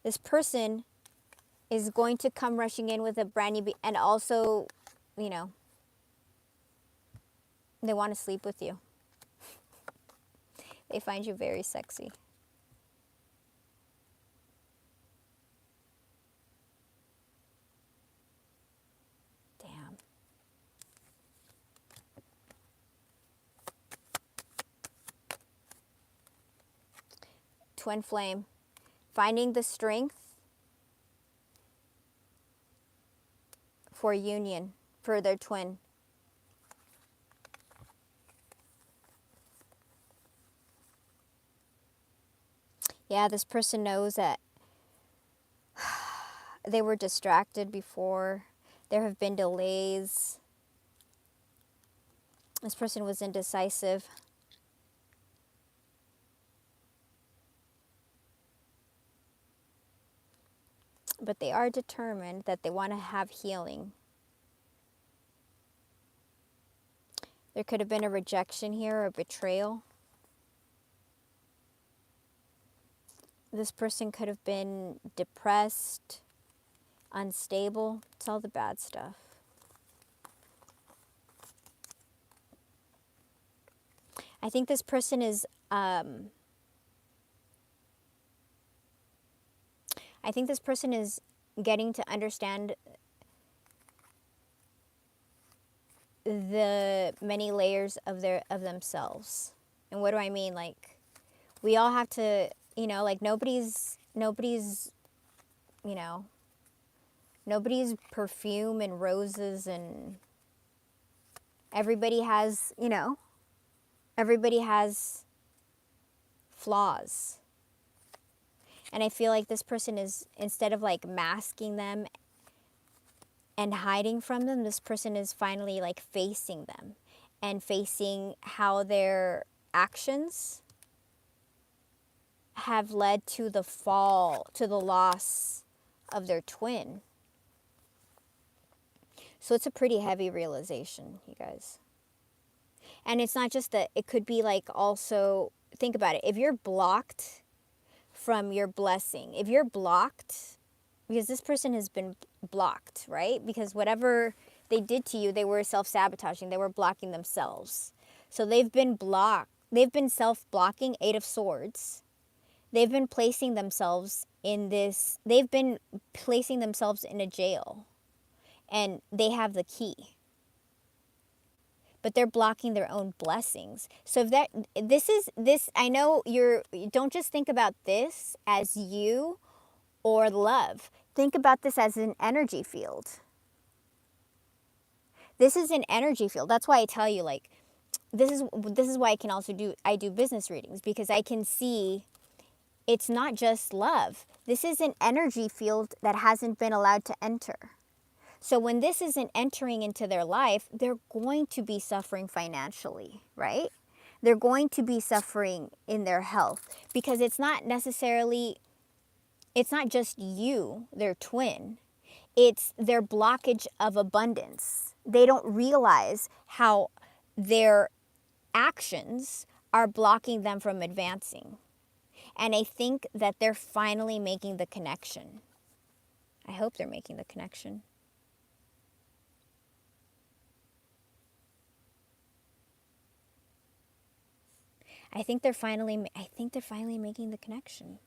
This person is going to come rushing in with a brand new, and also, you know, they want to sleep with you. They find you very sexy. Damn. Twin flame. Finding the strength for union, for their twin. Yeah, this person knows that they were distracted before. There have been delays. This person was indecisive. But they are determined that they want to have healing. There could have been a rejection here, a betrayal. This person could have been depressed, unstable. It's all the bad stuff. I think this person is, getting to understand the many layers of themselves. And what do I mean? Like, we all have to, you know, like nobody's, you know, nobody's perfume and roses, and everybody has, you know, everybody has flaws. And I feel like this person is, instead of like masking them and hiding from them, this person is finally like facing them and facing how their actions have led to the fall, to the loss of their twin. So it's a pretty heavy realization, you guys. And it's not just that, it could be like also, think about it. If you're blocked from your blessing, if you're blocked, because this person has been blocked, right? Because whatever they did to you, they were self-sabotaging. They were blocking themselves. So they've been blocked. They've been self-blocking, Eight of Swords. They've been placing themselves in this, they've been placing themselves in a jail. And they have the key. But they're blocking their own blessings. So if I know don't just think about this as you or love. Think about this as an energy field. This is an energy field. That's why I tell you, like, this is why I do business readings, because I can see it's not just love. This is an energy field that hasn't been allowed to enter. So when this isn't entering into their life, they're going to be suffering financially, right? They're going to be suffering in their health, because it's not just you, their twin. It's their blockage of abundance. They don't realize how their actions are blocking them from advancing. And I think that they're finally making the connection. I hope they're making the connection. I think they're finally making the connection.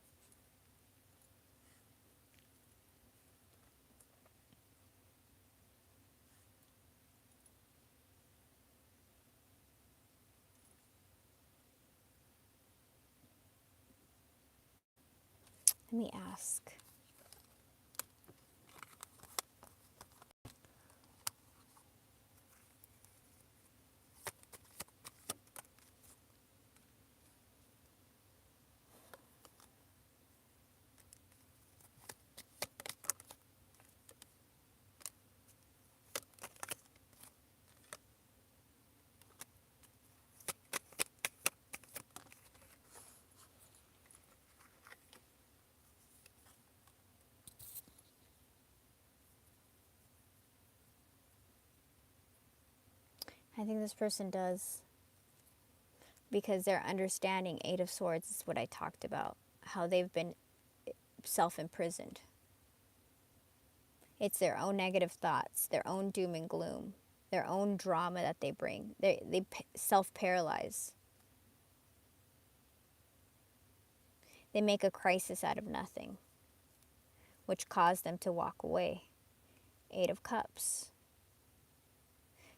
Let me ask. I think this person does, because they're understanding Eight of Swords is what I talked about, how they've been self-imprisoned. It's their own negative thoughts, their own doom and gloom, their own drama that they bring. They self-paralyze. They make a crisis out of nothing, which caused them to walk away. Eight of Cups.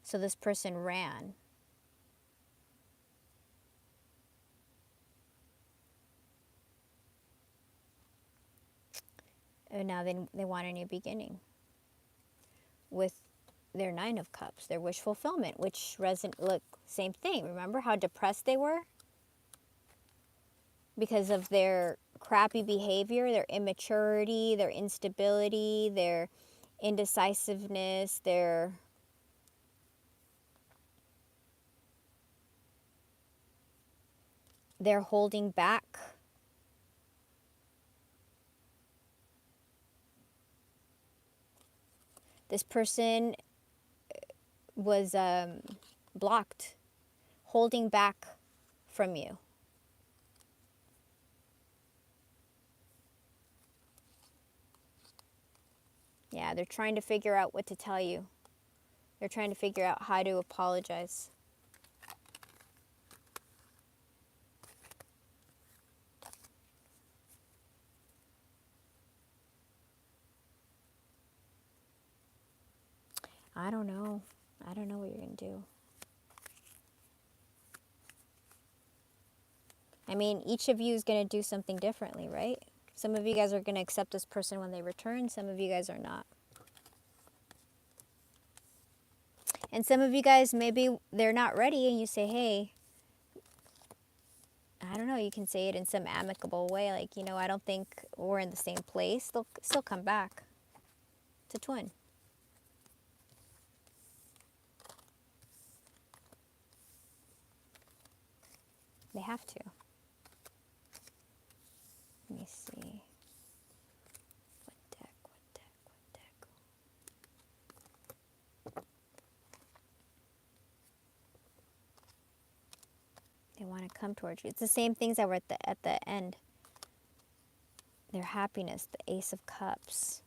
So this person ran. And now they want a new beginning with their Nine of Cups, their wish fulfillment, which look, same thing. Remember how depressed they were? Because of their crappy behavior, their immaturity, their instability, their indecisiveness, they're holding back. This person was blocked, holding back from you. Yeah, they're trying to figure out what to tell you. They're trying to figure out how to apologize. I don't know. I don't know what you're going to do. I mean, each of you is going to do something differently, right? Some of you guys are going to accept this person when they return. Some of you guys are not. And some of you guys, maybe they're not ready and you say, hey, I don't know, you can say it in some amicable way. Like, you know, I don't think we're in the same place. They'll still come back to twin. They have to. Let me see. What deck? They want to come towards you. It's the same things that were at the end. Their happiness, the Ace of Cups.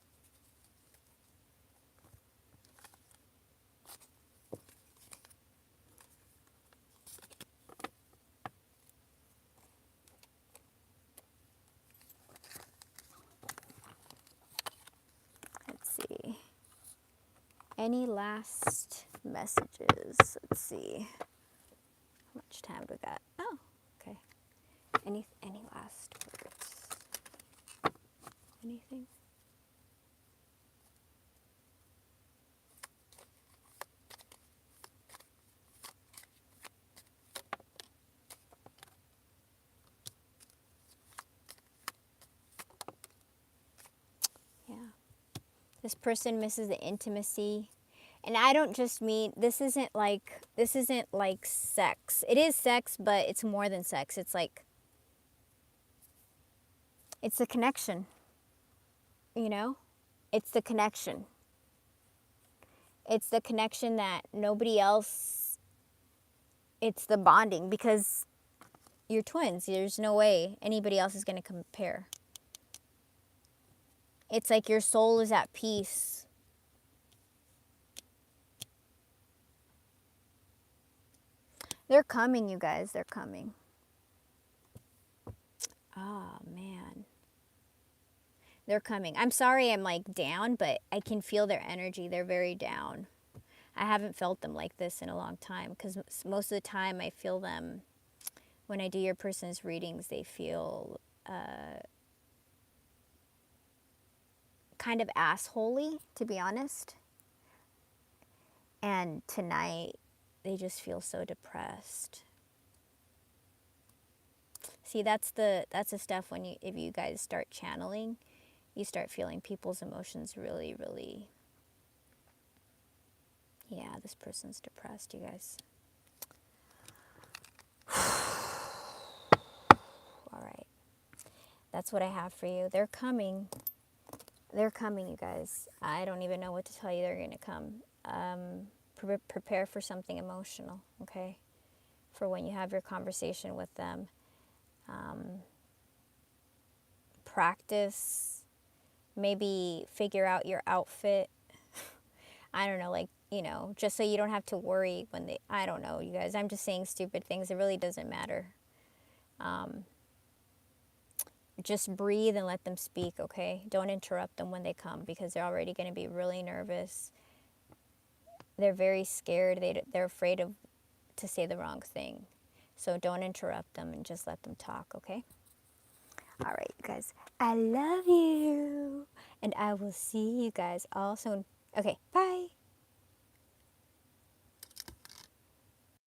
Let's see. Any last messages? Let's see. How much time do we got? Oh, okay. Any last words? Anything? Yeah. This person misses the intimacy. And I don't just mean, this isn't like sex. It is sex, but it's more than sex. It's like, it's the connection, you know? It's the connection. It's the connection that nobody else, it's the bonding, because you're twins. There's no way anybody else is going to compare. It's like your soul is at peace. They're coming, you guys. They're coming. Oh, man. They're coming. I'm sorry I'm like down, but I can feel their energy. They're very down. I haven't felt them like this in a long time, because most of the time I feel them when I do your person's readings. They feel kind of assholey, to be honest. And tonight, they just feel so depressed. See, that's the stuff when if you guys start channeling, you start feeling people's emotions really, really. Yeah, this person's depressed, you guys. All right. That's what I have for you. They're coming. They're coming, you guys. I don't even know what to tell you. They're going to come. prepare for something emotional, okay? For when you have your conversation with them. Practice, maybe figure out your outfit. I don't know, like, just so you don't have to worry when they, I don't know, you guys, I'm just saying stupid things. It really doesn't matter. Just breathe and let them speak, okay? Don't interrupt them when they come because they're already going to be really nervous. They're very scared. They're afraid of to say the wrong thing. So don't interrupt them and just let them talk, okay? All right, you guys. I love you. And I will see you guys all soon. Okay, bye.